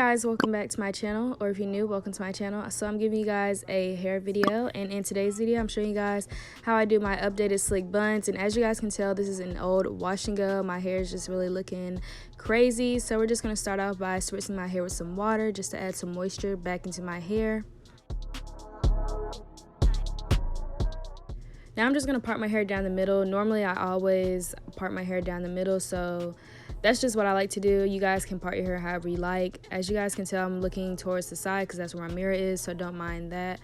Guys, welcome back to my channel, or if you're new, welcome to my channel. So I'm giving you guys a hair video, and in today's video I'm showing you guys how I do my updated slick buns. And as you guys can tell, this is an old wash and go. My hair is just really looking crazy, so we're just going to start off by spritzing my hair with some water just to add some moisture back into my hair. Now I'm just going to part my hair down the middle. Normally I always part my hair down the middle, so that's just what I like to do. You guys can part your hair however you like. As you guys can tell, I'm looking towards the side because that's where my mirror is, so don't mind that.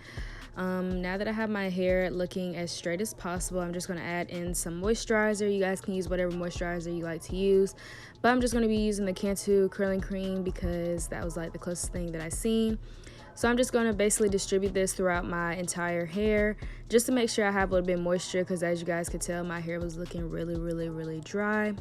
Now that I have my hair looking as straight as possible, I'm just going to add in some moisturizer. You guys can use whatever moisturizer you like to use, but I'm just going to be using the Cantu curling cream because that was like the closest thing that I seen. So I'm just going to basically distribute this throughout my entire hair just to make sure I have a little bit of moisture, because as you guys could tell, my hair was looking really dry.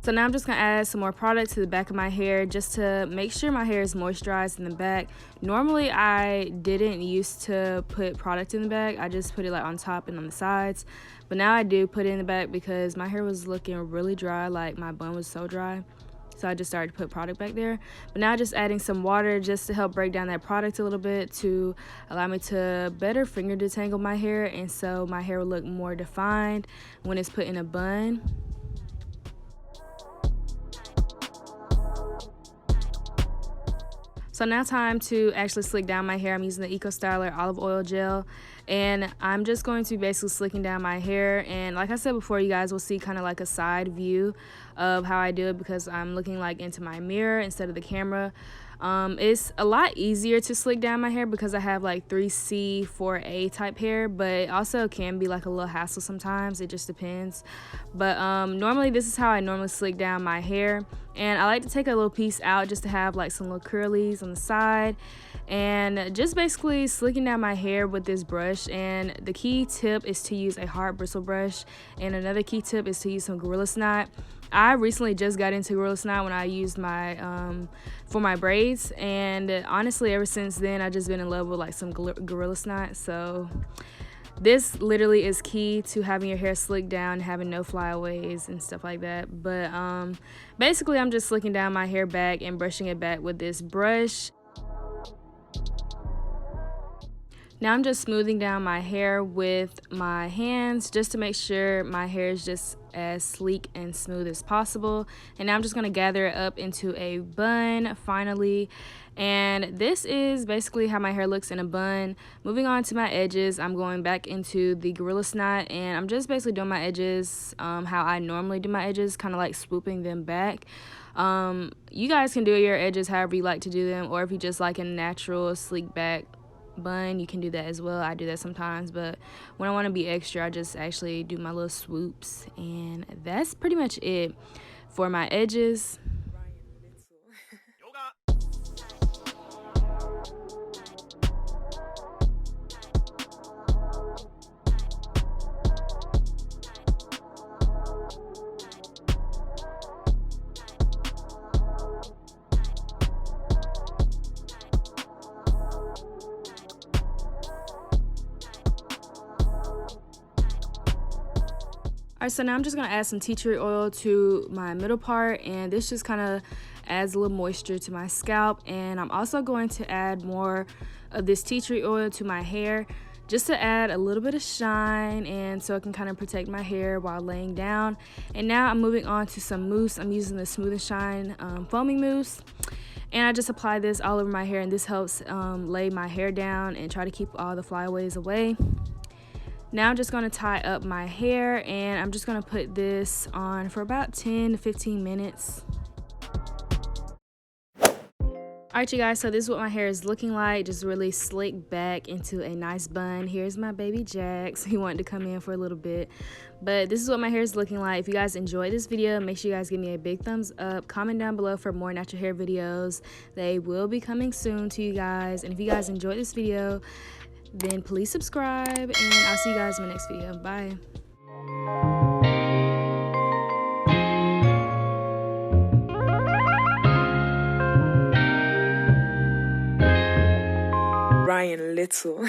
So now I'm just going to add some more product to the back of my hair just to make sure my hair is moisturized in the back. Normally I didn't used to put product in the back. I just put it like on top and on the sides. But now I do put it in the back because my hair was looking really dry, like my bun was so dry. So I just started to put product back there. But now just adding some water just to help break down that product a little bit to allow me to better finger detangle my hair, and so my hair will look more defined when it's put in a bun. So now time to actually slick down my hair. I'm using the Eco Styler olive oil gel, and I'm just going to be basically slicking down my hair. And like I said before, you guys will see kind of like a side view of how I do it because I'm looking like into my mirror instead of the camera. It's a lot easier to slick down my hair because I have like 3C, 4A type hair, but it also can be like a little hassle sometimes. It just depends. But normally this is how I normally slick down my hair, and I like to take a little piece out just to have like some little curlies on the side, and just basically slicking down my hair with this brush. And the key tip is to use a hard bristle brush, and another key tip is to use some Gorilla Snot. I recently just got into Gorilla Snot when I used my for my braids, and honestly ever since then I've just been in love with like some Gorilla Snot. So this literally is key to having your hair slicked down, having no flyaways and stuff like that. But basically I'm just slicking down my hair back and brushing it back with this brush. Now I'm just smoothing down my hair with my hands just to make sure my hair is just as sleek and smooth as possible. And now I'm just going to gather it up into a bun finally. And this is basically how my hair looks in a bun. Moving on to my edges, I'm going back into the Gorilla Snot, and I'm just basically doing my edges how I normally do my edges, kind of like swooping them back. You guys can do your edges however you like to do them, or if you just like a natural sleek back bun, you can do that as well. I do that sometimes, but when I want to be extra, I just actually do my little swoops, and that's pretty much it for my edges. Alright, so now I'm just going to add some tea tree oil to my middle part, and this just kind of adds a little moisture to my scalp. And I'm also going to add more of this tea tree oil to my hair just to add a little bit of shine, and so it can kind of protect my hair while laying down. And now I'm moving on to some mousse. I'm using the Smooth and Shine foaming mousse, and I just apply this all over my hair, and this helps lay my hair down and try to keep all the flyaways away. Now I'm just going to tie up my hair, and I'm just going to put this on for about 10 to 15 minutes. Alright, you guys, so this is what my hair is looking like, just really slick back into a nice bun. Here's my baby Jax. He wanted to come in for a little bit, but this is what my hair is looking like. If you guys enjoyed this video, make sure you guys give me a big thumbs up. Comment down below for more natural hair videos. They will be coming soon to you guys. And if you guys enjoyed this video, then please subscribe, and I'll see you guys in my next video. Bye. Ryan Little.